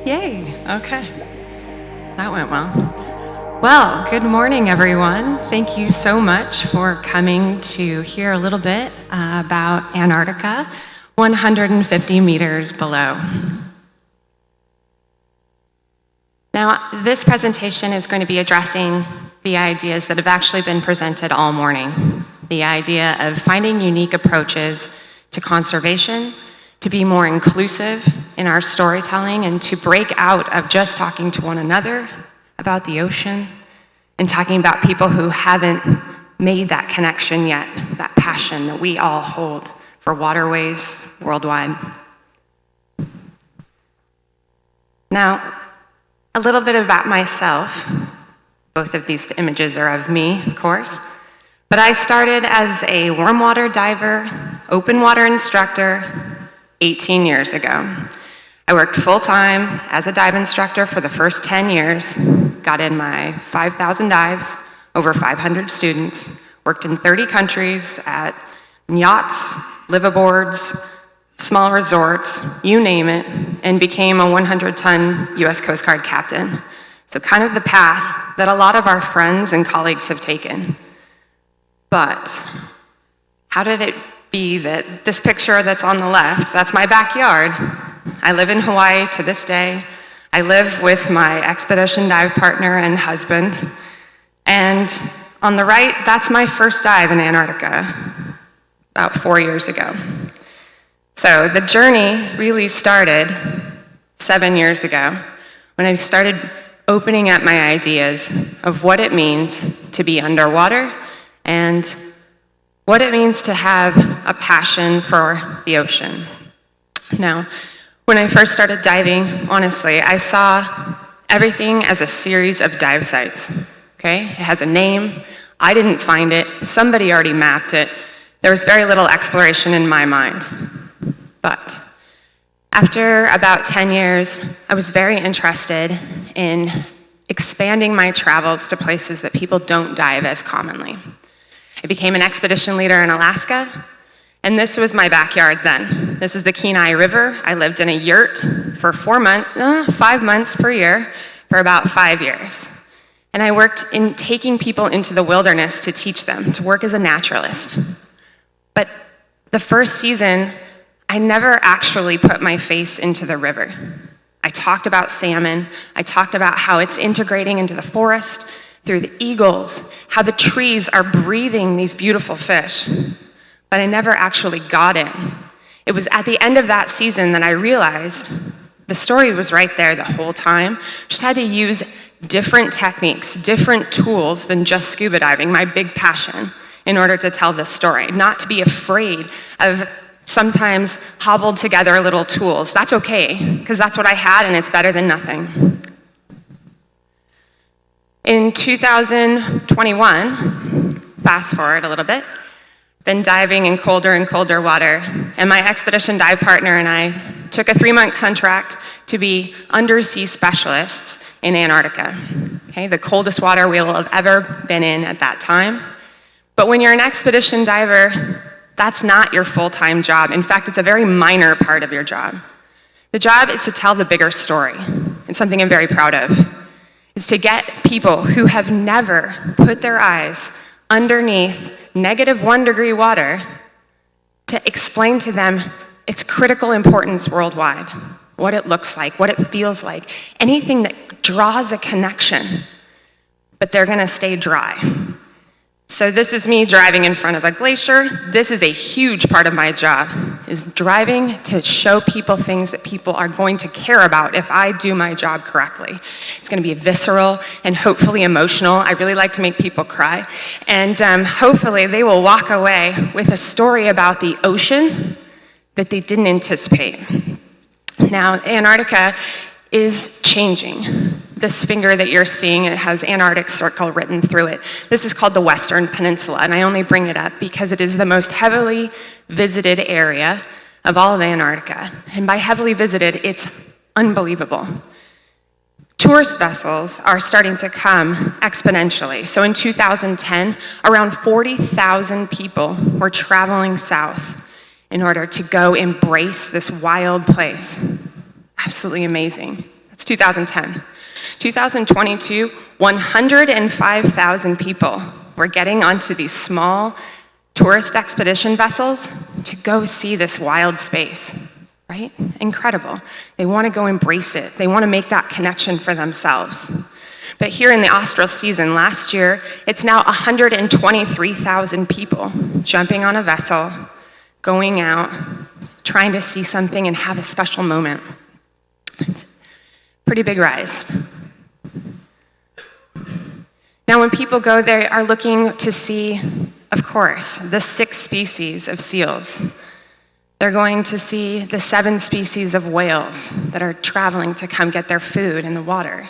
Yay, okay. That went well. Well, good morning, everyone. Thank you so much for coming to hear a little bit about Antarctica, 150 meters below. Now, this presentation is going to be addressing the ideas that have actually been presented all morning. The idea of finding unique approaches to conservation, to be more inclusive in our storytelling, and to break out of just talking to one another about the ocean and talking about people who haven't made that connection yet, that passion that we all hold for waterways worldwide. Now, a little bit about myself. Both of these images are of me, of course. But I started as a warm water diver, open water instructor 18 years ago. I worked full-time as a dive instructor for the first 10 years, got in my 5,000 dives, over 500 students, worked in 30 countries at yachts, liveaboards, small resorts, you name it, and became a 100-ton US Coast Guard captain. So kind of the path that a lot of our friends and colleagues have taken. But how did it be that this picture that's on the left, that's my backyard. I live in Hawaii to this day. I live with my expedition dive partner and husband. And on the right, that's my first dive in Antarctica, about 4 years ago. So the journey really started 7 years ago when I started opening up my ideas of what it means to be underwater and what it means to have a passion for the ocean. Now, when I first started diving, honestly, I saw everything as a series of dive sites, okay? It has a name. I didn't find it. Somebody already mapped it. There was very little exploration in my mind. But after about 10 years, I was very interested in expanding my travels to places that people don't dive as commonly. I became an expedition leader in Alaska, and this was my backyard then. This is the Kenai River. I lived in a yurt for 5 months per year for about 5 years. And I worked in taking people into the wilderness to teach them, to work as a naturalist. But the first season, I never actually put my face into the river. I talked about salmon. I talked about how it's integrating into the forest, through the eagles, how the trees are breathing these beautiful fish. But I never actually got in. It was at the end of that season that I realized the story was right there the whole time. Just had to use different techniques, different tools than just scuba diving, my big passion, in order to tell this story. Not to be afraid of sometimes hobbled together little tools. That's okay, because that's what I had and it's better than nothing. In 2021, fast forward a little bit, been diving in colder and colder water, and my expedition dive partner and I took a 3-month contract to be undersea specialists in Antarctica, okay, the coldest water we will have ever been in at that time. But when you're an expedition diver, that's not your full-time job. In fact, it's a very minor part of your job. The job is to tell the bigger story. It's something I'm very proud of. It's to get people who have never put their eyes underneath -1 degree water to explain to them its critical importance worldwide, what it looks like, what it feels like, anything that draws a connection, but they're gonna stay dry. So this is me driving in front of a glacier. This is a huge part of my job, is driving to show people things that people are going to care about if I do my job correctly. It's gonna be visceral and hopefully emotional. I really like to make people cry. And hopefully they will walk away with a story about the ocean that they didn't anticipate. Now, Antarctica is changing. This finger that you're seeing, it has Antarctic Circle written through it. This is called the Western Peninsula, and I only bring it up because it is the most heavily visited area of all of Antarctica. And by heavily visited, it's unbelievable. Tourist vessels are starting to come exponentially. So in 2010, around 40,000 people were traveling south in order to go embrace this wild place. Absolutely amazing. It's 2010. 2022, 105,000 people were getting onto these small tourist expedition vessels to go see this wild space, right? Incredible. They want to go embrace it. They want to make that connection for themselves. But here in the austral season last year, it's now 123,000 people jumping on a vessel, going out, trying to see something and have a special moment. It's a pretty big rise. Now, when people go, they are looking to see, of course, the 6 species of seals. They're going to see the 7 species of whales that are traveling to come get their food in the water.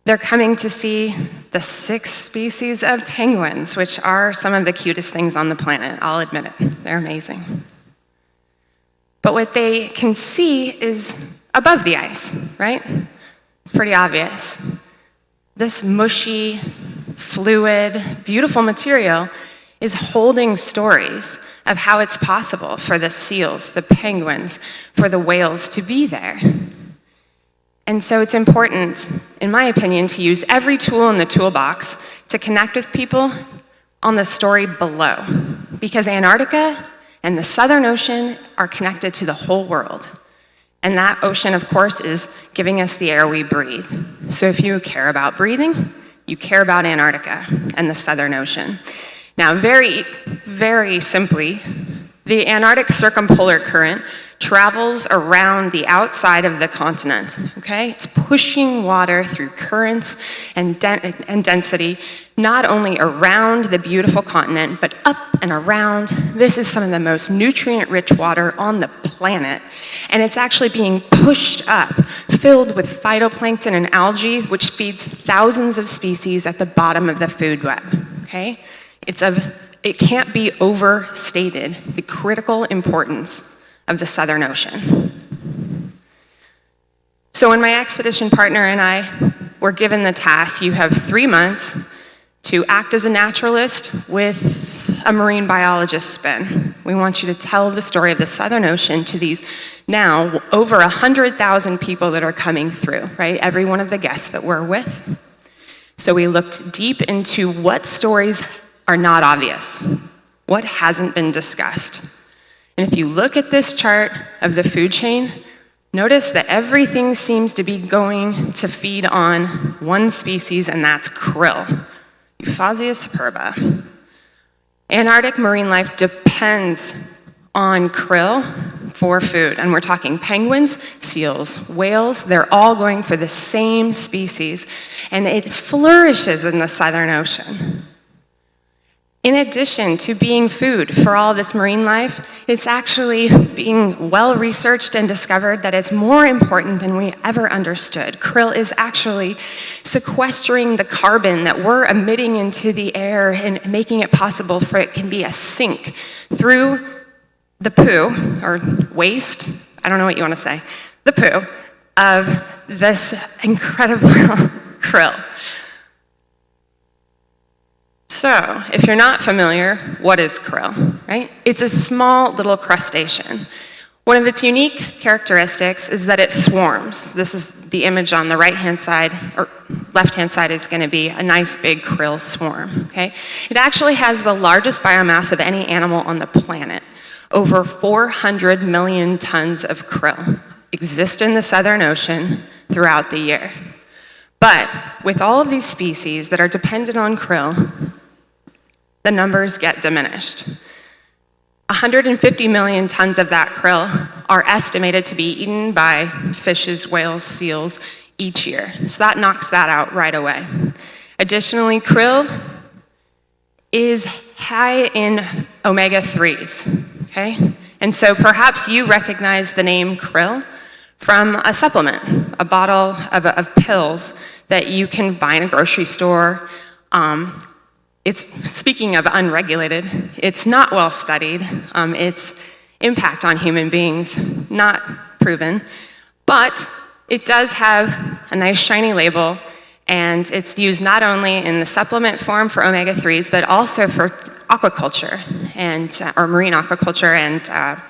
They're coming to see the 6 species of penguins, which are some of the cutest things on the planet, I'll admit it. They're amazing. But what they can see is above the ice, right? It's pretty obvious. This mushy, fluid, beautiful material is holding stories of how it's possible for the seals, the penguins, for the whales to be there. And so it's important, in my opinion, to use every tool in the toolbox to connect with people on the story below. Because Antarctica and the Southern Ocean are connected to the whole world. And that ocean, of course, is giving us the air we breathe. So if you care about breathing, you care about Antarctica and the Southern Ocean. Now, very, very simply, the Antarctic circumpolar current travels around the outside of the continent, okay? It's pushing water through currents and density, not only around the beautiful continent, but up and around. This is some of the most nutrient-rich water on the planet, and it's actually being pushed up, filled with phytoplankton and algae, which feeds thousands of species at the bottom of the food web, okay? It can't be overstated, the critical importance of the Southern Ocean. So when my expedition partner and I were given the task, you have 3 months to act as a naturalist with a marine biologist spin. We want you to tell the story of the Southern Ocean to these now over 100,000 people that are coming through, right? Every one of the guests that we're with. So we looked deep into what stories are not obvious, what hasn't been discussed. And if you look at this chart of the food chain, notice that everything seems to be going to feed on one species, and that's krill, Euphausia superba. Antarctic marine life depends on krill for food, and we're talking penguins, seals, whales. They're all going for the same species, and it flourishes in the Southern Ocean. In addition to being food for all this marine life, it's actually being well-researched and discovered that it's more important than we ever understood. Krill is actually sequestering the carbon that we're emitting into the air and making it possible for it can be a sink through the poo, or waste, I don't know what you want to say, the poo of this incredible krill. So, if you're not familiar, what is krill, right? It's a small little crustacean. One of its unique characteristics is that it swarms. This is the image on the right-hand side, or left-hand side is going to be a nice big krill swarm, okay? It actually has the largest biomass of any animal on the planet. Over 400 million tons of krill exist in the Southern Ocean throughout the year. But with all of these species that are dependent on krill, the numbers get diminished. 150 million tons of that krill are estimated to be eaten by fishes, whales, seals each year. So that knocks that out right away. Additionally, krill is high in omega-3s, okay? And so perhaps you recognize the name krill from a supplement, a bottle of pills that you can buy in a grocery store. Speaking of unregulated, it's not well studied. Its impact on human beings, not proven. But it does have a nice shiny label, and it's used not only in the supplement form for omega-3s, but also for aquaculture or marine aquaculture and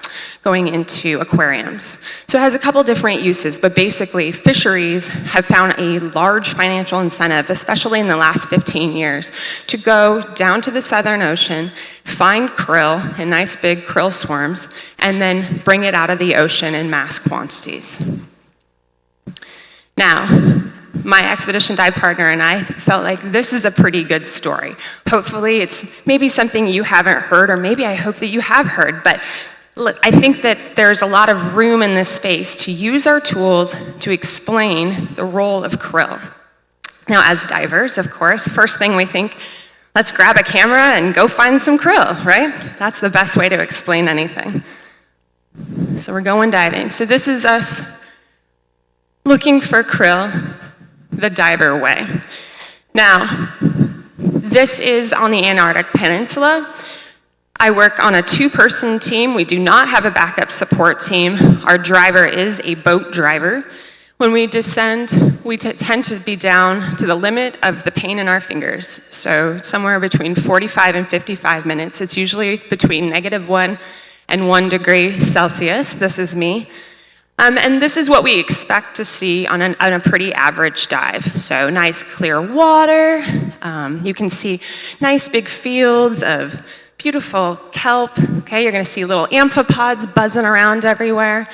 going into aquariums. So it has a couple different uses, but basically fisheries have found a large financial incentive, especially in the last 15 years, to go down to the Southern Ocean, find krill in nice big krill swarms, and then bring it out of the ocean in mass quantities. Now, my expedition dive partner and I felt like this is a pretty good story. Hopefully it's maybe something you haven't heard, or maybe I hope that you have heard, but look, I think that there's a lot of room in this space to use our tools to explain the role of krill. Now, as divers, of course, first thing we think, let's grab a camera and go find some krill, right? That's the best way to explain anything. So we're going diving. So this is us looking for krill the diver way. Now, this is on the Antarctic Peninsula. I work on a 2-person team. We do not have a backup support team. Our driver is a boat driver. When we descend, we tend to be down to the limit of the pain in our fingers. So somewhere between 45 and 55 minutes. It's usually between -1 and 1 degree Celsius. This is me. And this is what we expect to see on a pretty average dive. So nice clear water. You can see nice big fields of beautiful kelp. Okay, you're going to see little amphipods buzzing around everywhere.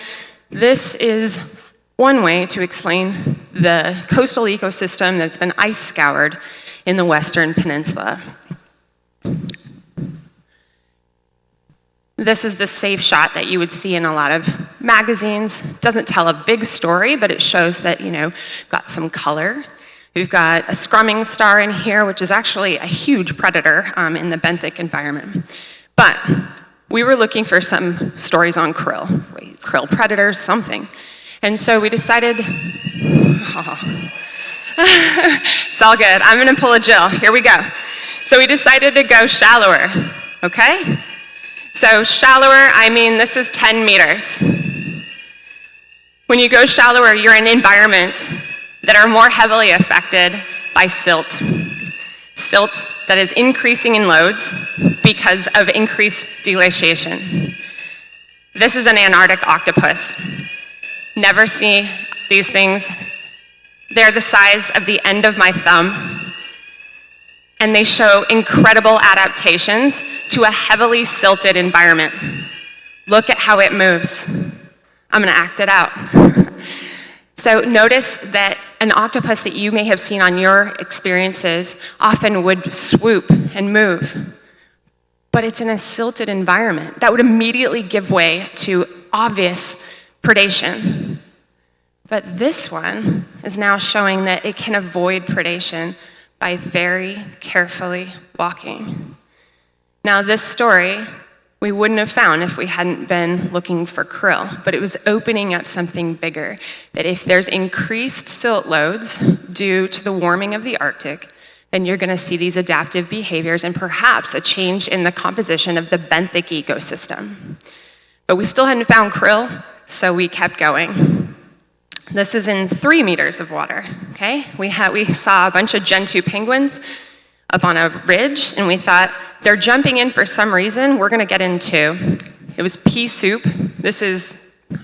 This is one way to explain the coastal ecosystem that's been ice scoured in the Western Peninsula. This is the safe shot that you would see in a lot of magazines. It doesn't tell a big story, but it shows that, got some color. We've got a scrumming star in here, which is actually a huge predator in the benthic environment. But we were looking for some stories on krill, right? Krill predators, something. And so we decided, it's all good. I'm going to pull a Jill. Here we go. So we decided to go shallower, okay? So shallower, I mean, this is 10 meters. When you go shallower, you're in environments that are more heavily affected by silt. Silt that is increasing in loads because of increased glaciation. This is an Antarctic octopus. Never see these things. They're the size of the end of my thumb. And they show incredible adaptations to a heavily silted environment. Look at how it moves. I'm going to act it out. So notice that an octopus that you may have seen on your experiences often would swoop and move. But it's in a silted environment. That would immediately give way to obvious predation. But this one is now showing that it can avoid predation by very carefully walking. Now, this story we wouldn't have found if we hadn't been looking for krill, but it was opening up something bigger, that if there's increased silt loads due to the warming of the Arctic, then you're going to see these adaptive behaviors and perhaps a change in the composition of the benthic ecosystem. But we still hadn't found krill, so we kept going. This is in 3 meters of water, okay? We saw a bunch of Gen 2 penguins up on a ridge, and we thought, they're jumping in for some reason, we're gonna get in too. It was pea soup. This is,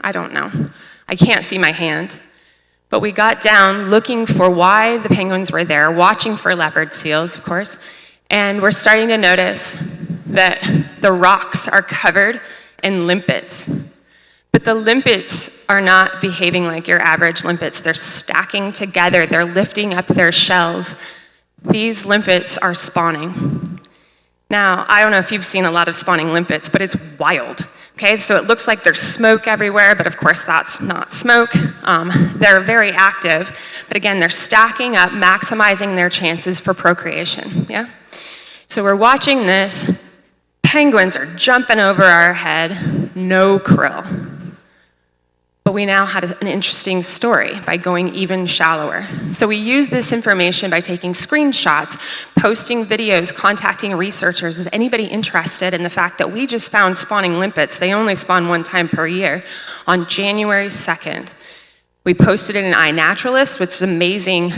I don't know. I can't see my hand. But we got down looking for why the penguins were there, watching for leopard seals, of course, and we're starting to notice that the rocks are covered in limpets. But the limpets are not behaving like your average limpets. They're stacking together. They're lifting up their shells. These limpets are spawning. Now, I don't know if you've seen a lot of spawning limpets, but it's wild. Okay, so it looks like there's smoke everywhere, but of course that's not smoke. They're very active, but again, they're stacking up, maximizing their chances for procreation. Yeah? So we're watching this. Penguins are jumping over our head. No krill. But we now had an interesting story by going even shallower. So we used this information by taking screenshots, posting videos, contacting researchers. Is anybody interested in the fact that we just found spawning limpets? They only spawn 1 time per year. On January 2nd, we posted it in iNaturalist, which is an amazing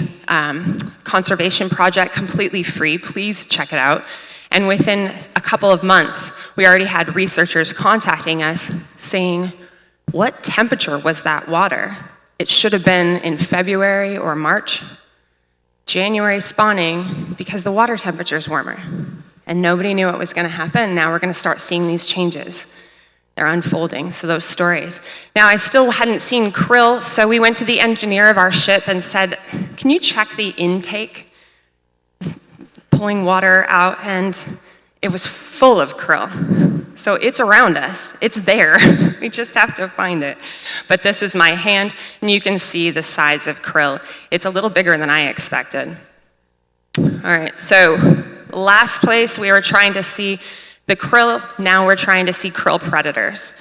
conservation project, completely free. Please check it out. And within a couple of months, we already had researchers contacting us saying, what temperature was that water? It should have been in February or March. January spawning because the water temperature is warmer. And nobody knew what was going to happen. Now we're going to start seeing these changes. They're unfolding, so those stories. Now, I still hadn't seen krill, so we went to the engineer of our ship and said, can you check the intake? Pulling water out, and it was full of krill. So it's around us. It's there. We just have to find it. But this is my hand, and you can see the size of krill. It's a little bigger than I expected. All right, so last place we were trying to see the krill, now we're trying to see krill predators.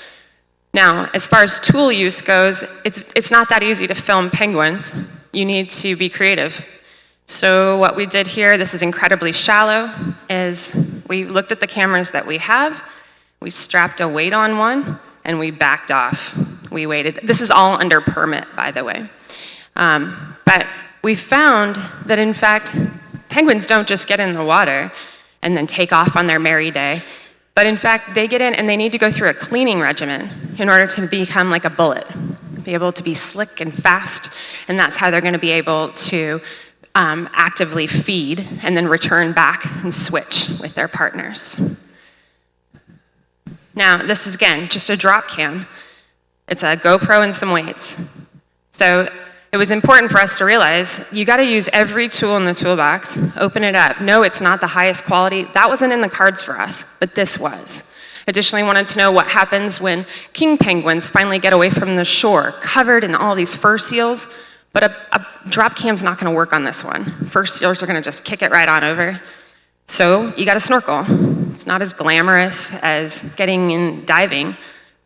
Now, as far as tool use goes, it's not that easy to film penguins. You need to be creative. So what we did here, this is incredibly shallow, is we looked at the cameras that we have, we strapped a weight on one, and we backed off. We waited. This is all under permit, by the way. But we found that, in fact, penguins don't just get in the water and then take off on their merry day. But in fact, they get in and they need to go through a cleaning regimen in order to become like a bullet, be able to be slick and fast, and that's how they're going to be able to actively feed and then return back and switch with their partners. Now, this is, again, just a drop cam. It's a GoPro and some weights. So it was important for us to realize you got to use every tool in the toolbox, open it up. No, it's not the highest quality. That wasn't in the cards for us, but this was. Additionally, wanted to know what happens when king penguins finally get away from the shore, covered in all these fur seals, but a drop cam's not going to work on this one. Fur seals are going to just kick it right on over. So you got to snorkel. It's not as glamorous as getting in diving,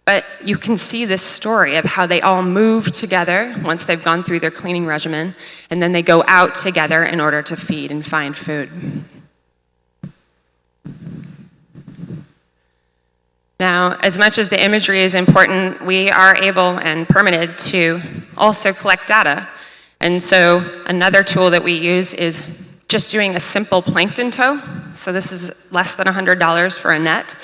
but you can see this story of how they all move together once they've gone through their cleaning regimen, and then they go out together in order to feed and find food. Now, as much as the imagery is important, we are able and permitted to also collect data. And so another tool that we use is just doing a simple plankton tow. So this is less than $100 for a net.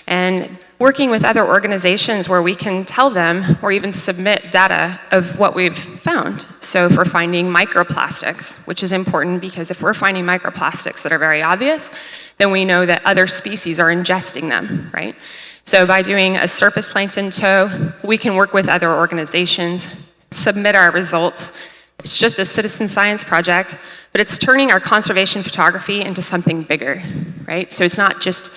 And working with other organizations where we can tell them or even submit data of what we've found. So if we're finding microplastics, which is important because if we're finding microplastics that are very obvious, then we know that other species are ingesting them, right? So by doing a surface plankton tow, we can work with other organizations, submit our results. It's just a citizen science project, but it's turning our conservation photography into something bigger, right? So it's not just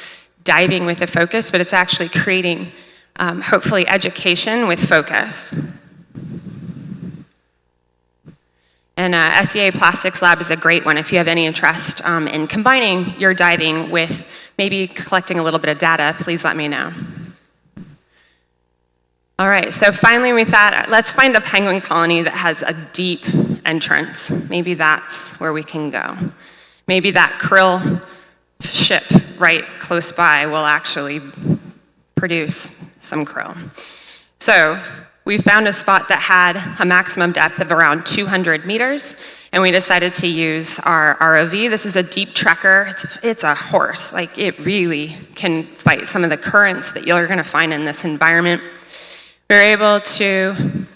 diving with a focus, but it's actually creating, hopefully, education with focus. And SEA Plastics Lab is a great one if you have any interest in combining your diving with maybe collecting a little bit of data, please let me know. All right, so finally we thought, let's find a penguin colony that has a deep entrance. Maybe that's where we can go. Maybe that krill ship right close by will actually produce some krill. So we found a spot that had a maximum depth of around 200 meters, and we decided to use our ROV. This is a deep trekker. It's a horse. Like, it really can fight some of the currents that you're going to find in this environment. We were able to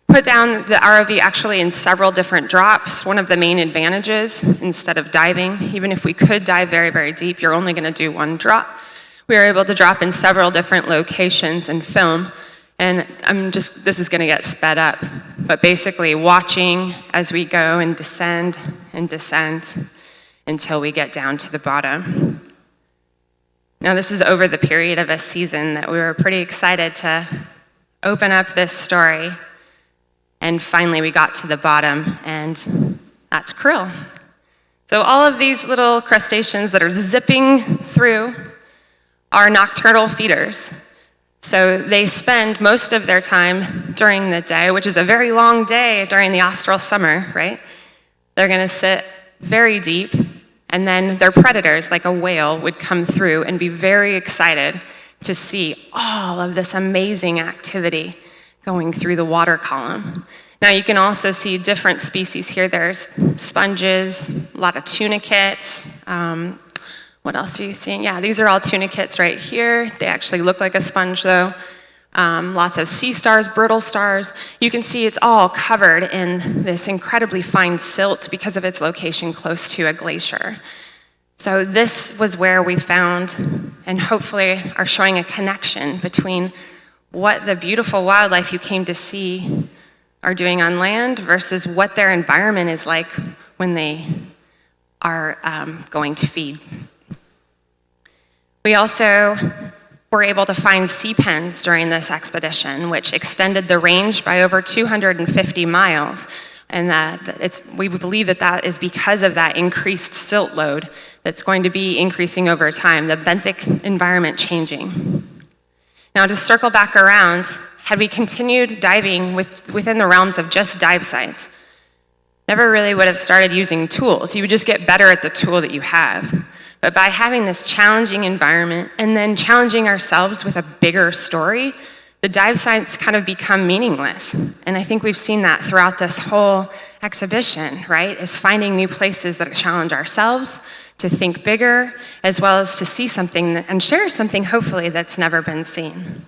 put down the ROV actually in several different drops. One of the main advantages, instead of diving, even if we could dive very, very deep, you're only going to do one drop. We were able to drop in several different locations and film. And this is going to get sped up, but basically watching as we go and descend until we get down to the bottom. Now, this is over the period of a season that we were pretty excited to open up this story. And finally, we got to the bottom, and that's krill. So all of these little crustaceans that are zipping through are nocturnal feeders. So they spend most of their time during the day, which is a very long day during the austral summer, right? They're going to sit very deep, and then their predators, like a whale, would come through and be very excited to see all of this amazing activity going through the water column. Now you can also see different species here. There's sponges, a lot of tunicates, What else are you seeing? Yeah, these are all tunicates right here. They actually look like a sponge though. Lots of sea stars, brittle stars. You can see it's all covered in this incredibly fine silt because of its location close to a glacier. So this was where we found, and hopefully are showing a connection between what the beautiful wildlife you came to see are doing on land versus what their environment is like when they are going to feed. We also were able to find sea pens during this expedition, which extended the range by over 250 miles. And we believe that that is because of that increased silt load that's going to be increasing over time, the benthic environment changing. Now, to circle back around, had we continued diving within the realms of just dive sites, never really would have started using tools. You would just get better at the tool that you have. But by having this challenging environment and then challenging ourselves with a bigger story, the dive sites kind of become meaningless. And I think we've seen that throughout this whole exhibition, right? Is finding new places that challenge ourselves to think bigger, as well as to see something and share something, hopefully, that's never been seen.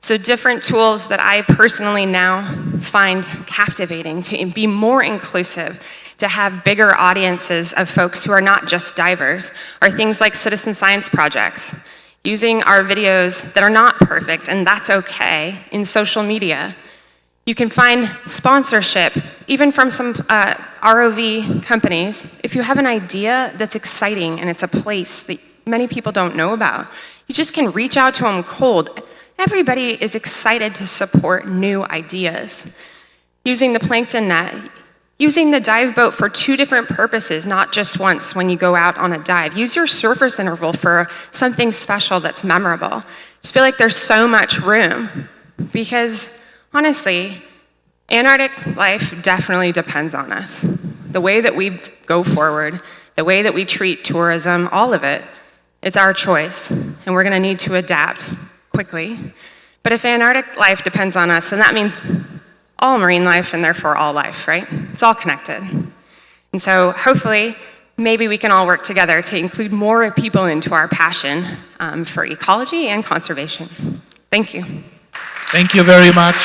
So different tools that I personally now find captivating to be more inclusive, to have bigger audiences of folks who are not just divers, are things like citizen science projects, using our videos that are not perfect, and that's okay, in social media. You can find sponsorship, even from some ROV companies. If you have an idea that's exciting and it's a place that many people don't know about, you just can reach out to them cold. Everybody is excited to support new ideas. Using the plankton net, using the dive boat for 2 different purposes, not just once when you go out on a dive. Use your surface interval for something special that's memorable. I just feel like there's so much room because, honestly, Antarctic life definitely depends on us. The way that we go forward, the way that we treat tourism, all of it, it's our choice, and we're gonna need to adapt quickly. But if Antarctic life depends on us, then that means all marine life and therefore all life, right? It's all connected. And so hopefully, maybe we can all work together to include more people into our passion for ecology and conservation. Thank you. Thank you very much.